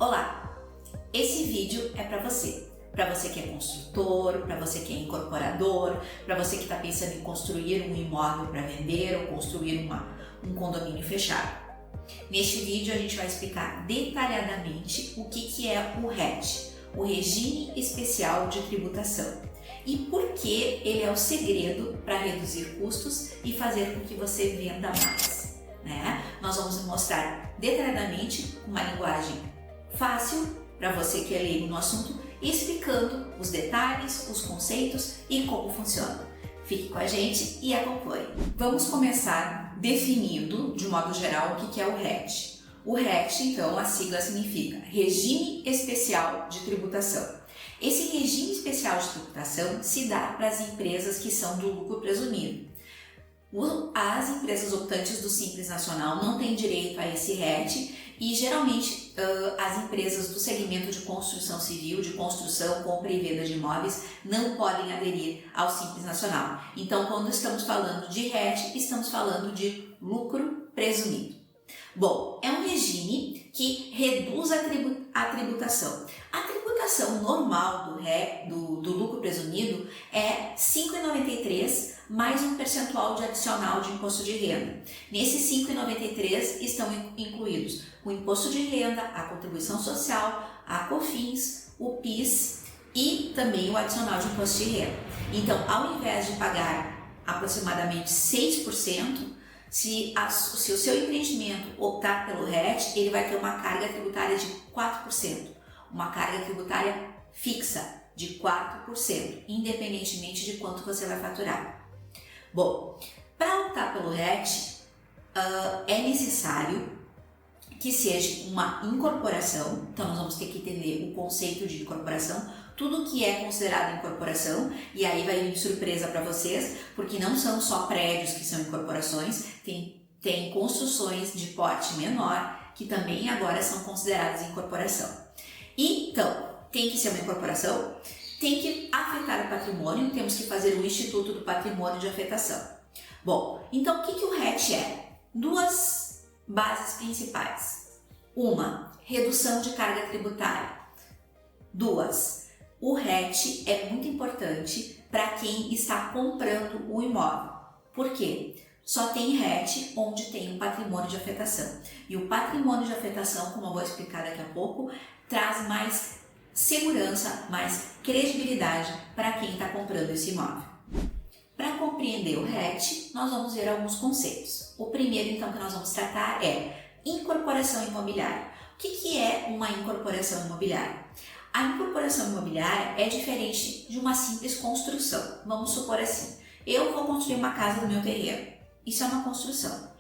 Olá! Esse vídeo é para você que é construtor, para você que é incorporador, para você que está pensando em construir um imóvel para vender ou construir um condomínio fechado. Neste vídeo a gente vai explicar detalhadamente o que é o RET, o Regime Especial de Tributação, e por que ele é o segredo para reduzir custos e fazer com que você venda mais, né? Nós vamos mostrar detalhadamente uma linguagem fácil para você que é leigo no assunto, explicando os detalhes, os conceitos e como funciona. Fique com a gente e acompanhe. Vamos começar definindo, de modo geral, o que é o RET. O RET, então, a sigla significa Regime Especial de Tributação. Esse regime especial de tributação se dá para as empresas que são do lucro presumido. As empresas optantes do Simples Nacional não têm direito a esse RET e geralmente as empresas do segmento de construção civil, de construção, compra e venda de imóveis não podem aderir ao Simples Nacional. Então, quando estamos falando de RET, estamos falando de lucro presumido. Bom, é um regime que reduz a tributação. A tributação normal do lucro presumido é 5,93 mais um percentual de adicional de imposto de renda. Nesses 5,93 estão incluídos o imposto de renda, a contribuição social, a COFINS, o PIS e também o adicional de imposto de renda. Então, ao invés de pagar aproximadamente 6%, se o seu empreendimento optar pelo RET, ele vai ter uma carga tributária de 4%, uma carga tributária fixa de 4%, independentemente de quanto você vai faturar. Bom, para optar pelo RET, é necessário que seja uma incorporação, então nós vamos ter que entender o conceito de incorporação, tudo que é considerado incorporação, e aí vai vir surpresa para vocês, porque não são só prédios que são incorporações, tem construções de porte menor que também agora são consideradas incorporação. E, então, tem que ser uma incorporação, tem que afetar o patrimônio, temos que fazer o Instituto do Patrimônio de Afetação. Bom, então o que o RET é? Duas bases principais. Uma, redução de carga tributária. Duas, o RET é muito importante para quem está comprando o imóvel. Por quê? Só tem RET onde tem um patrimônio de afetação. E o patrimônio de afetação, como eu vou explicar daqui a pouco, traz mais segurança, mais credibilidade para quem está comprando esse imóvel. Para compreender o RET, nós vamos ver alguns conceitos. O primeiro, então, que nós vamos tratar é incorporação imobiliária. O que é uma incorporação imobiliária? A incorporação imobiliária é diferente de uma simples construção. Vamos supor assim, eu vou construir uma casa no meu terreno. Isso é uma construção.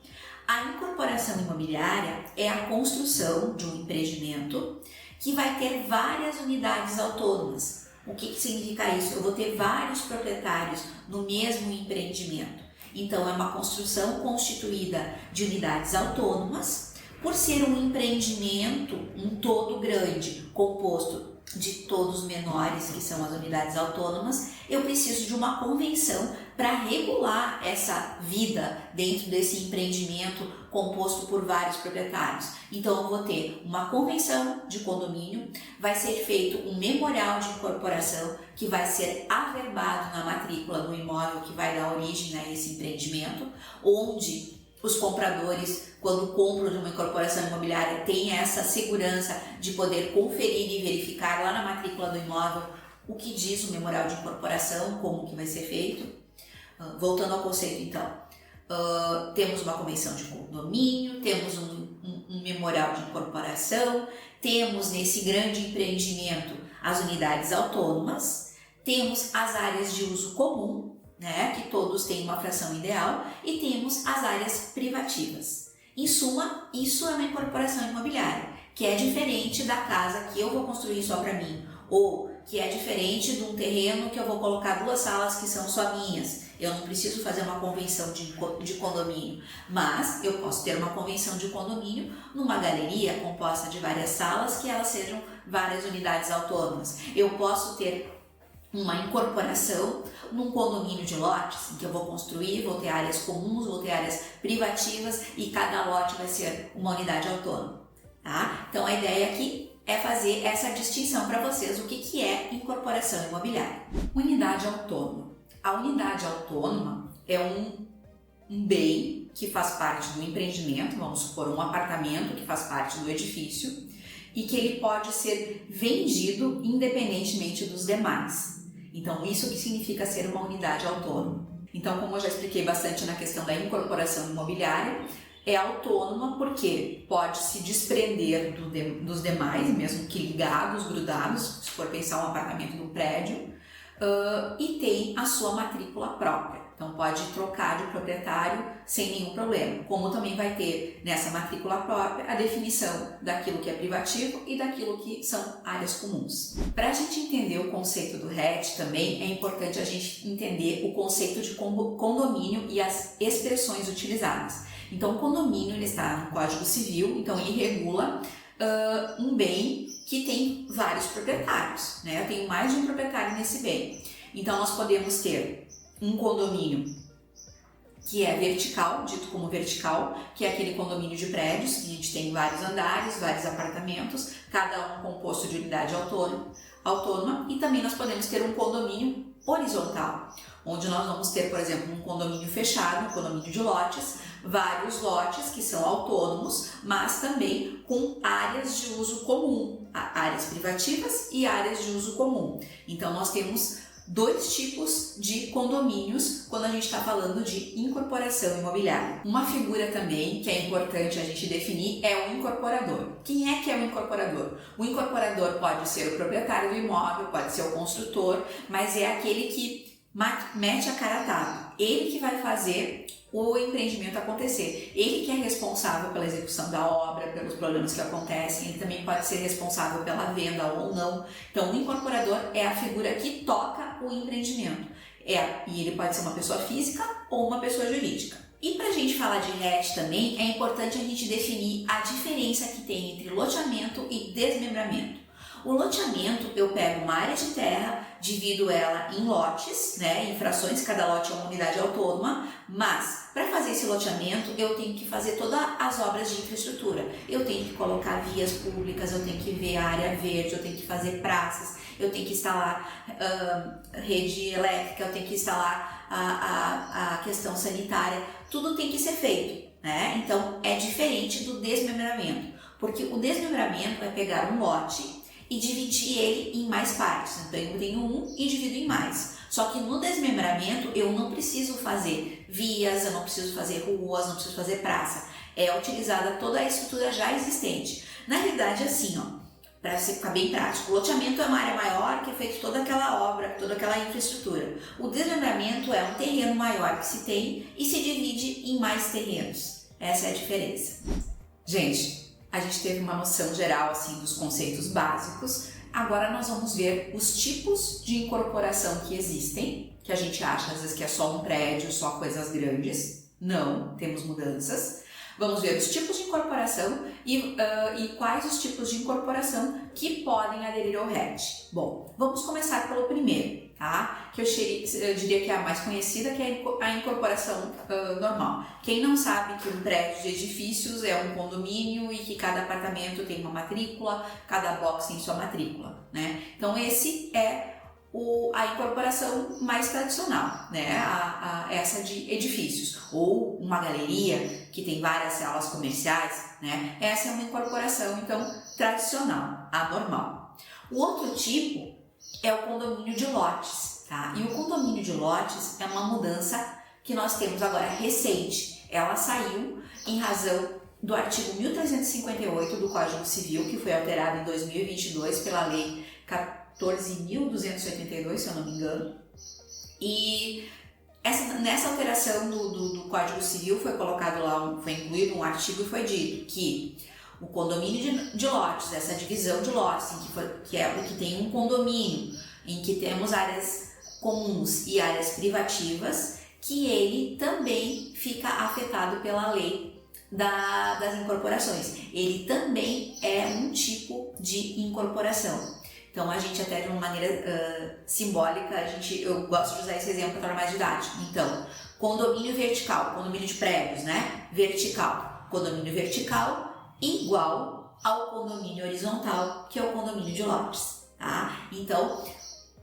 A incorporação imobiliária é a construção de um empreendimento que vai ter várias unidades autônomas. O que significa isso? Eu vou ter vários proprietários no mesmo empreendimento. Então, é uma construção constituída de unidades autônomas. Por ser um empreendimento, um todo grande, composto de todos menores, que são as unidades autônomas, eu preciso de uma convenção para regular essa vida dentro desse empreendimento composto por vários proprietários. Então, eu vou ter uma convenção de condomínio, vai ser feito um memorial de incorporação que vai ser averbado na matrícula do imóvel que vai dar origem a esse empreendimento, onde os compradores, quando compram de uma incorporação imobiliária, têm essa segurança de poder conferir e verificar lá na matrícula do imóvel o que diz o memorial de incorporação, como que vai ser feito. Voltando ao conceito, então, temos uma convenção de condomínio, temos um memorial de incorporação, temos nesse grande empreendimento as unidades autônomas, temos as áreas de uso comum, né, que todos têm uma fração ideal, e temos as áreas privativas. Em suma, isso é uma incorporação imobiliária, que é diferente da casa que eu vou construir só para mim, ou que é diferente de um terreno que eu vou colocar 2 salas que são só minhas. Eu não preciso fazer uma convenção de condomínio, mas eu posso ter uma convenção de condomínio numa galeria composta de várias salas que elas sejam várias unidades autônomas. Eu posso ter uma incorporação num condomínio de lotes, em que eu vou construir, vou ter áreas comuns, vou ter áreas privativas e cada lote vai ser uma unidade autônoma, tá? Então a ideia aqui é fazer essa distinção para vocês, o que é incorporação imobiliária. Unidade autônoma. A unidade autônoma é um bem que faz parte do empreendimento, vamos supor um apartamento que faz parte do edifício, e que ele pode ser vendido independentemente dos demais. Então, isso que significa ser uma unidade autônoma. Então, como eu já expliquei bastante na questão da incorporação imobiliária, é autônoma porque pode se desprender dos demais, mesmo que ligados, grudados, se for pensar um apartamento num prédio, e tem a sua matrícula própria. Então pode trocar de proprietário sem nenhum problema. Como também vai ter nessa matrícula própria a definição daquilo que é privativo e daquilo que são áreas comuns. Para a gente entender o conceito do RET também é importante a gente entender o conceito de condomínio e as expressões utilizadas. Então o condomínio ele está no Código Civil, então ele regula um bem que tem vários proprietários, né? Eu tenho mais de um proprietário nesse bem. Então nós podemos ter um condomínio que é vertical, dito como vertical, que é aquele condomínio de prédios, que a gente tem vários andares, vários apartamentos, cada um composto de unidade autônoma, e também nós podemos ter um condomínio horizontal, onde nós vamos ter, por exemplo, um condomínio fechado, um condomínio de lotes, vários lotes que são autônomos, mas também com áreas de uso comum, áreas privativas e áreas de uso comum. Então nós temos dois tipos de condomínios quando a gente está falando de incorporação imobiliária. Uma figura também que é importante a gente definir é o incorporador. Quem é que é o incorporador? O incorporador pode ser o proprietário do imóvel, pode ser o construtor, mas é aquele que mete a cara a tapa. Ele que vai fazer o empreendimento acontecer. Ele que é responsável pela execução da obra, pelos problemas que acontecem, ele também pode ser responsável pela venda ou não. Então, o incorporador é a figura que toca o empreendimento. E ele pode ser uma pessoa física ou uma pessoa jurídica. E para a gente falar de RET também, é importante a gente definir a diferença que tem entre loteamento e desmembramento. O loteamento, eu pego uma área de terra, divido ela em lotes, né, em frações, cada lote é uma unidade autônoma, mas para fazer esse loteamento eu tenho que fazer todas as obras de infraestrutura. Eu tenho que colocar vias públicas, eu tenho que ver a área verde, eu tenho que fazer praças, eu tenho que instalar rede elétrica, eu tenho que instalar a questão sanitária, tudo tem que ser feito, né? Então é diferente do desmembramento, porque o desmembramento é pegar um lote e dividir ele em mais partes. Então eu tenho um e divido em mais. Só que no desmembramento eu não preciso fazer vias, eu não preciso fazer ruas, não preciso fazer praça. É utilizada toda a estrutura já existente. Na realidade, assim, para ficar bem prático, o loteamento é uma área maior que é feita toda aquela obra, toda aquela infraestrutura. O desmembramento é um terreno maior que se tem e se divide em mais terrenos. Essa é a diferença. Gente, a gente teve uma noção geral assim dos conceitos básicos. Agora nós vamos ver os tipos de incorporação que existem, que a gente acha às vezes que é só um prédio, só coisas grandes. Não, temos mudanças. Vamos ver os tipos de incorporação e quais os tipos de incorporação que podem aderir ao RET. Bom, vamos começar pelo primeiro, tá? Que eu diria que é a mais conhecida, que é a incorporação normal. Quem não sabe que um prédio de edifícios é um condomínio e que cada apartamento tem uma matrícula, cada box tem sua matrícula, né? Então esse é a incorporação mais tradicional, né? Essa de edifícios, ou uma galeria que tem várias salas comerciais, né? Essa é uma incorporação, então, tradicional, a normal. O outro tipo é o condomínio de lotes, tá? E o condomínio de lotes é uma mudança que nós temos agora recente. Ela saiu em razão do artigo 1358 do Código Civil, que foi alterado em 2022 pela Lei 14.282, se eu não me engano, e nessa alteração do Código Civil foi colocado lá, foi incluído um artigo e foi dito que o condomínio de lotes, essa divisão de lotes, que é o que tem um condomínio, em que temos áreas comuns e áreas privativas, que ele também fica afetado pela lei das incorporações. Ele também é um tipo de incorporação. Então, a gente até de uma maneira simbólica, eu gosto de usar esse exemplo para tornar mais didático. Então, condomínio vertical, condomínio de prédios, né? Vertical. Condomínio vertical igual ao condomínio horizontal, que é o condomínio de lotes, tá? Então,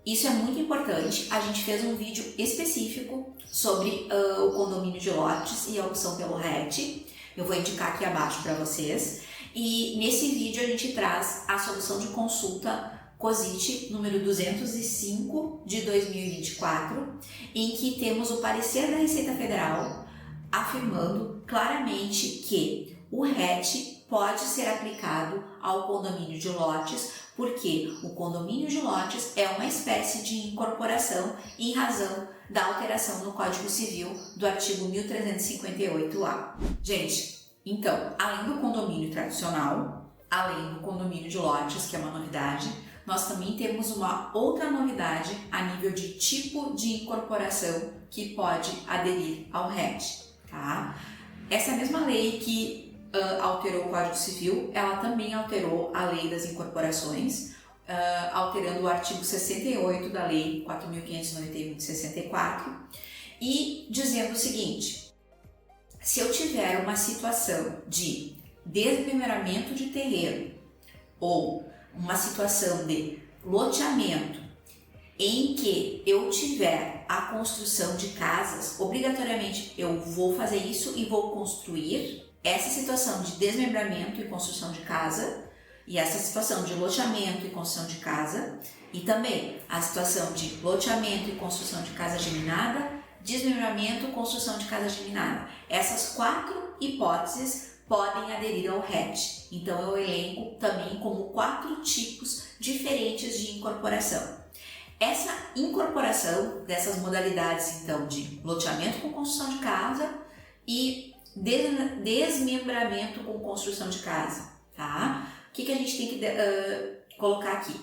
isso é muito importante. A gente fez um vídeo específico sobre o condomínio de lotes e a opção pelo RET. Eu vou indicar aqui abaixo para vocês. E nesse vídeo a gente traz a solução de consulta COSIT número 205 de 2024, em que temos o parecer da Receita Federal afirmando claramente que o RET pode ser aplicado ao condomínio de lotes, porque o condomínio de lotes é uma espécie de incorporação em razão da alteração no Código Civil do artigo 1358-A. Gente, então, além do condomínio tradicional, além do condomínio de lotes, que é uma novidade, nós também temos uma outra novidade a nível de tipo de incorporação que pode aderir ao RET, tá? Essa mesma lei que alterou o Código Civil, ela também alterou a Lei das Incorporações, alterando o artigo 68 da Lei 4.591 de 64 e dizendo o seguinte: se eu tiver uma situação de desmembramento de terreno ou uma situação de loteamento em que eu tiver a construção de casas, obrigatoriamente eu vou fazer isso e vou construir. Essa situação de desmembramento e construção de casa, e essa situação de loteamento e construção de casa, e também a situação de loteamento e construção de casa geminada, desmembramento e construção de casa geminada. Essas 4 hipóteses podem aderir ao RET. Então eu elenco também como 4 tipos diferentes de incorporação. Essa incorporação dessas modalidades, então, de loteamento com construção de casa e desmembramento com construção de casa, tá? O que a gente tem que colocar aqui?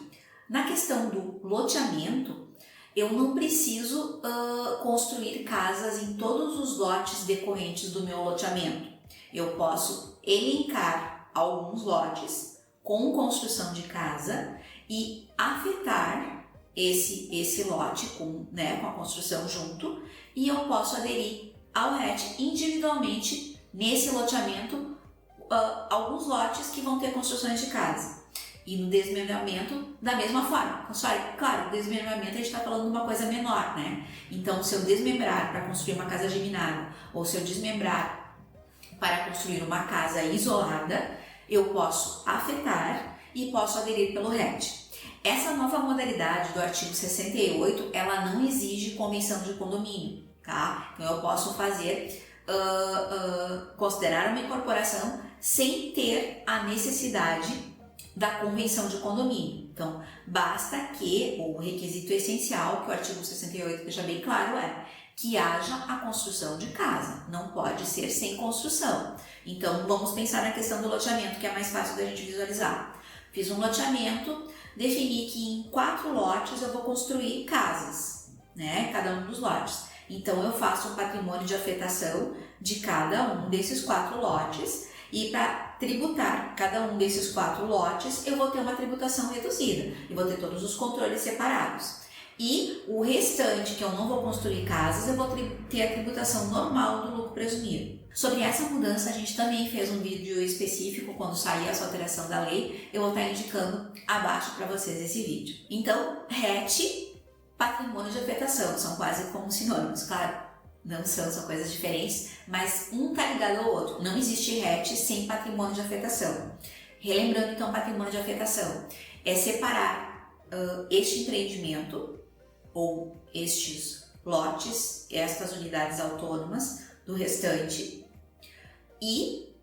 Na questão do loteamento, eu não preciso construir casas em todos os lotes decorrentes do meu loteamento. Eu posso elencar alguns lotes com construção de casa e afetar esse lote com a construção junto, e eu posso aderir ao RET individualmente nesse loteamento, alguns lotes que vão ter construções de casa. E no desmembramento, da mesma forma. Claro, o desmembramento a gente está falando de uma coisa menor, né? Então, se eu desmembrar para construir uma casa geminada, ou se eu desmembrar para construir uma casa isolada, eu posso afetar e posso aderir pelo RET. Essa nova modalidade do artigo 68, ela não exige convenção de condomínio, tá? Então eu posso fazer, considerar uma incorporação sem ter a necessidade da convenção de condomínio. Então, basta que o requisito essencial, que o artigo 68 deixa bem claro, é que haja a construção de casa, não pode ser sem construção. Então, vamos pensar na questão do loteamento, que é mais fácil da gente visualizar. Fiz um loteamento, defini que em 4 lotes eu vou construir casas, né? Cada um dos lotes. Então, eu faço um patrimônio de afetação de cada um desses 4 lotes, e para tributar cada um desses 4 lotes, eu vou ter uma tributação reduzida, e vou ter todos os controles separados. E o restante, que eu não vou construir casas, eu vou ter a tributação normal do lucro presumido. Sobre essa mudança, a gente também fez um vídeo específico quando sair essa alteração da lei. Eu vou estar indicando abaixo para vocês esse vídeo. Então, RET, patrimônio de afetação, são quase como sinônimos, claro. Não são coisas diferentes, mas um está ligado ao outro. Não existe RET sem patrimônio de afetação. Relembrando, então, patrimônio de afetação é separar este empreendimento ou estes lotes, estas unidades autônomas do restante, e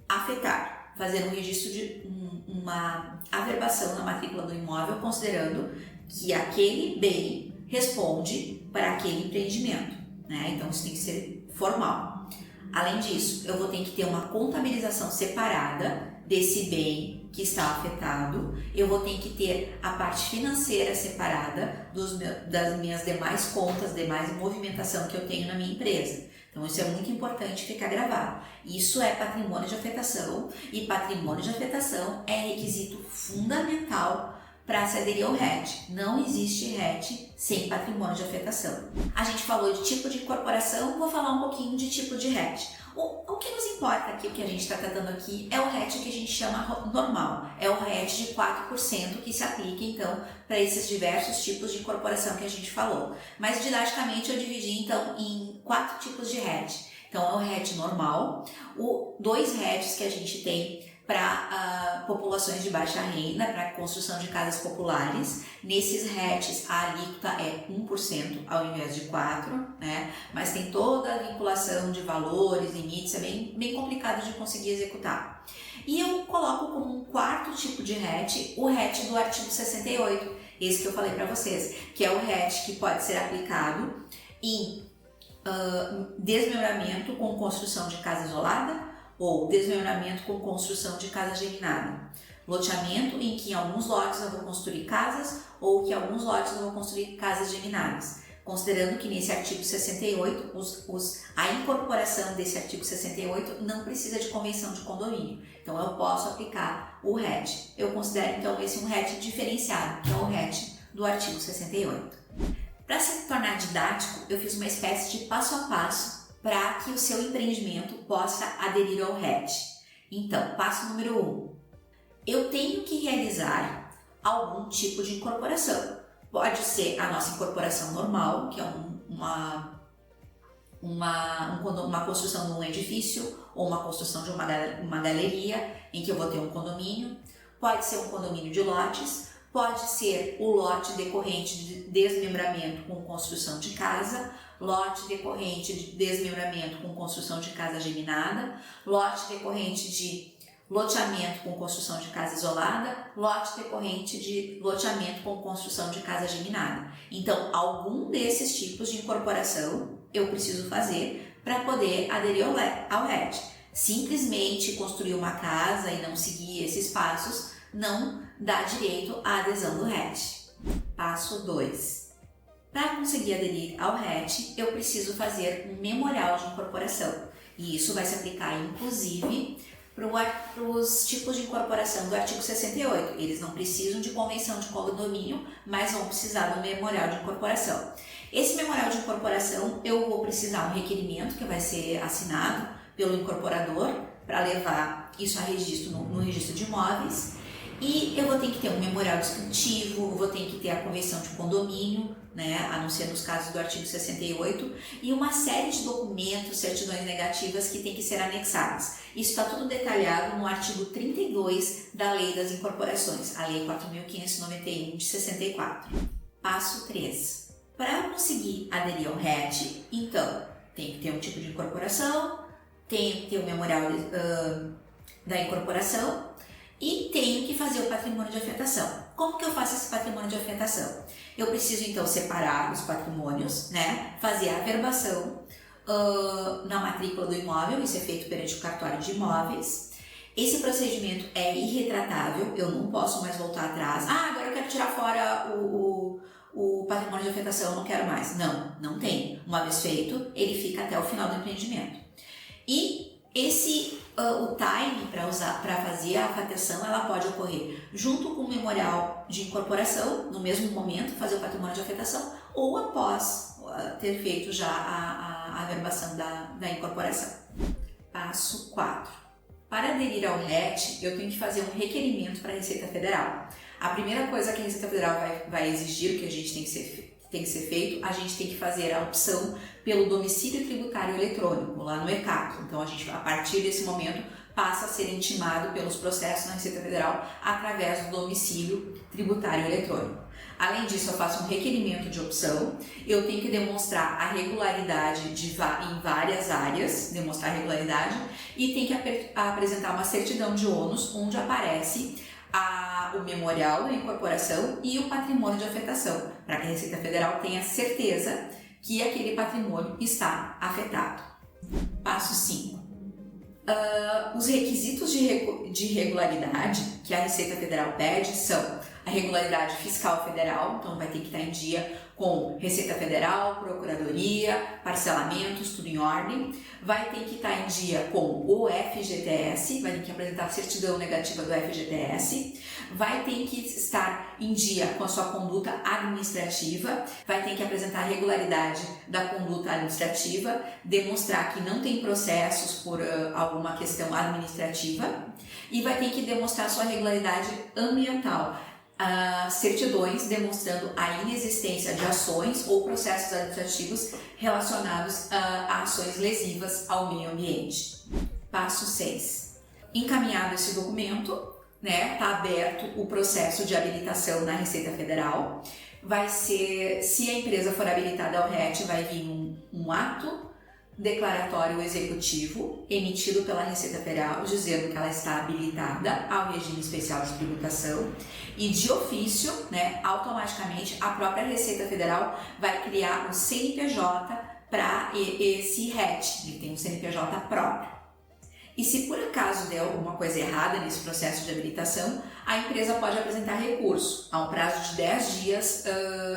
afetar, fazer um registro de uma averbação na matrícula do imóvel, considerando que aquele bem responde para aquele empreendimento, né? Então isso tem que ser formal. Além disso, eu vou ter que ter uma contabilização separada desse bem que está afetado, eu vou ter que ter a parte financeira separada das minhas demais contas, demais movimentação que eu tenho na minha empresa. Então isso é muito importante ficar gravado. Isso é patrimônio de afetação, e patrimônio de afetação é requisito fundamental para se aderir ao RET. Não existe RET sem patrimônio de afetação. A gente falou de tipo de incorporação, vou falar um pouquinho de tipo de RET. O que nos importa aqui, o que a gente está tratando aqui, é o RET que a gente chama normal. É o RET de 4% que se aplica, então, para esses diversos tipos de incorporação que a gente falou. Mas, didaticamente, eu dividi, então, em 4 tipos de RET. Então, é o RET normal, 2 RETs que a gente tem para populações de baixa renda, para construção de casas populares. Nesses RETs, a alíquota é 1% ao invés de 4%, né? Mas tem toda a vinculação de valores, limites, é bem complicado de conseguir executar. E eu coloco como um 4º tipo de RET, o RET do artigo 68, esse que eu falei para vocês, que é o RET que pode ser aplicado em desmembramento com construção de casa isolada, ou desmembramento com construção de casa geminada. Loteamento em que em alguns lotes eu vou construir casas ou que em alguns lotes eu vou construir casas geminadas. Considerando que nesse artigo 68, a incorporação desse artigo 68 não precisa de convenção de condomínio. Então eu posso aplicar o RET. Eu considero então esse um RET diferenciado, que é o RET do artigo 68. Para se tornar didático, eu fiz uma espécie de passo a passo para que o seu empreendimento possa aderir ao RET. Então, passo número 1. Eu tenho que realizar algum tipo de incorporação. Pode ser a nossa incorporação normal, que é uma construção de um edifício ou uma construção de uma galeria em que eu vou ter um condomínio. Pode ser um condomínio de lotes. Pode ser o lote decorrente de desmembramento com construção de casa, lote decorrente de desmembramento com construção de casa geminada, lote decorrente de loteamento com construção de casa isolada, lote decorrente de loteamento com construção de casa geminada. Então, algum desses tipos de incorporação eu preciso fazer para poder aderir ao RET. Simplesmente construir uma casa e não seguir esses passos não dá direito à adesão do RET. Passo 2. Para conseguir aderir ao RET, eu preciso fazer um memorial de incorporação. E isso vai se aplicar, inclusive, para os tipos de incorporação do artigo 68. Eles não precisam de convenção de condomínio, mas vão precisar do memorial de incorporação. Esse memorial de incorporação, eu vou precisar um requerimento que vai ser assinado pelo incorporador para levar isso a registro no registro de imóveis. E eu vou ter que ter um memorial descritivo, vou ter que ter a convenção de condomínio, né, a não ser nos casos do artigo 68, e uma série de documentos, certidões negativas que tem que ser anexadas. Isso está tudo detalhado no artigo 32 da Lei das Incorporações, a Lei 4.591 de 64. Passo 3. Para conseguir aderir ao RET, então, tem que ter um tipo de incorporação, tem que ter o memorial da incorporação, e tenho que fazer o patrimônio de afetação. Como que eu faço esse patrimônio de afetação? Eu preciso então separar os patrimônios, né? Fazer a averbação na matrícula do imóvel, isso é feito perante o cartório de imóveis. Esse procedimento é irretratável, eu não posso mais voltar atrás. Agora eu quero tirar fora o patrimônio de afetação, eu não quero mais. Não tem. Uma vez feito, ele fica até o final do empreendimento. E o time para fazer a afetação, ela pode ocorrer junto com o memorial de incorporação, no mesmo momento, fazer o patrimônio de afetação, ou após ter feito já a averbação da incorporação. Passo 4. Para aderir ao RET, eu tenho que fazer um requerimento para a Receita Federal. A primeira coisa que a Receita Federal vai exigir, que a gente tem que ser feito, a gente tem que fazer a opção pelo domicílio tributário eletrônico, lá no ECAC. Então, a gente, a partir desse momento, passa a ser intimado pelos processos na Receita Federal através do domicílio tributário eletrônico. Além disso, eu faço um requerimento de opção, eu tenho que demonstrar a regularidade em várias áreas, demonstrar a regularidade, e tenho que apresentar uma certidão de ônus, onde aparece o memorial da incorporação e o patrimônio de afetação, para que a Receita Federal tenha certeza que aquele patrimônio está afetado. Passo 5. Os requisitos de regularidade que a Receita Federal pede são a regularidade fiscal federal, então vai ter que estar em dia com Receita Federal, Procuradoria, parcelamentos, tudo em ordem. Vai ter que estar em dia com o FGTS, vai ter que apresentar a certidão negativa do FGTS. vai ter que estar em dia com a sua conduta administrativa, vai ter que apresentar a regularidade da conduta administrativa, demonstrar que não tem processos por alguma questão administrativa e vai ter que demonstrar sua regularidade ambiental. Certidões demonstrando a inexistência de ações ou processos administrativos relacionados a ações lesivas ao meio ambiente. Passo 6. Encaminhado esse documento, está aberto o processo de habilitação na Receita Federal. Vai ser, se a empresa for habilitada ao RET, vai vir um ato declaratório executivo emitido pela Receita Federal dizendo que ela está habilitada ao regime especial de tributação e de ofício, automaticamente a própria Receita Federal vai criar um CNPJ para esse RET, ele tem um CNPJ próprio. E se por acaso der alguma coisa errada nesse processo de habilitação, a empresa pode apresentar recurso a um prazo de 10 dias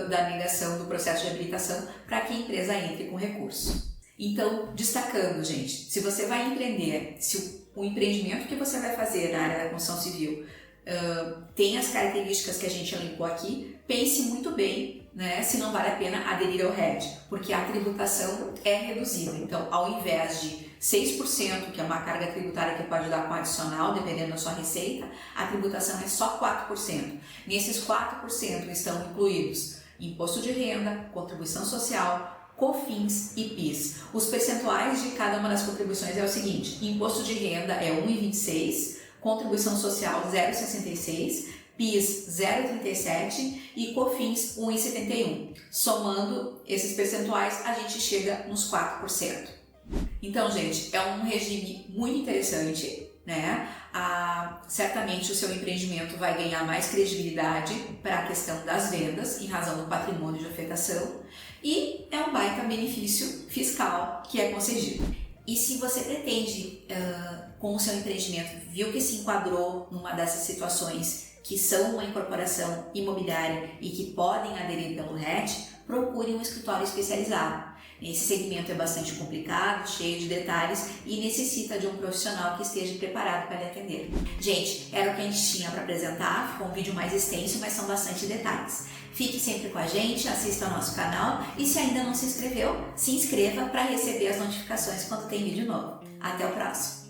da negação do processo de habilitação para que a empresa entre com recurso. Então, destacando, gente, se você vai empreender, se o empreendimento que você vai fazer na área da construção civil tem as características que a gente elencou aqui, pense muito bem, se não vale a pena aderir ao RET, porque a tributação é reduzida. Então, ao invés de 6%, que é uma carga tributária que pode dar com adicional, dependendo da sua receita, a tributação é só 4%. Nesses 4% estão incluídos imposto de renda, contribuição social, COFINS e PIS. Os percentuais de cada uma das contribuições é o seguinte: imposto de renda é 1,26%, contribuição social 0,66%, PIS 0,37% e COFINS 1,71%. Somando esses percentuais, a gente chega nos 4%. Então, gente, é um regime muito interessante, certamente o seu empreendimento vai ganhar mais credibilidade para a questão das vendas, em razão do patrimônio de afetação, e é um baita benefício fiscal que é concedido. E se você pretende, com o seu empreendimento, viu que se enquadrou numa dessas situações que são uma incorporação imobiliária e que podem aderir pelo RET, procure um escritório especializado. Esse segmento é bastante complicado, cheio de detalhes e necessita de um profissional que esteja preparado para lhe atender. Gente, era o que a gente tinha para apresentar, ficou um vídeo mais extenso, mas são bastante detalhes. Fique sempre com a gente, assista ao nosso canal e se ainda não se inscreveu, se inscreva para receber as notificações quando tem vídeo novo. Até o próximo!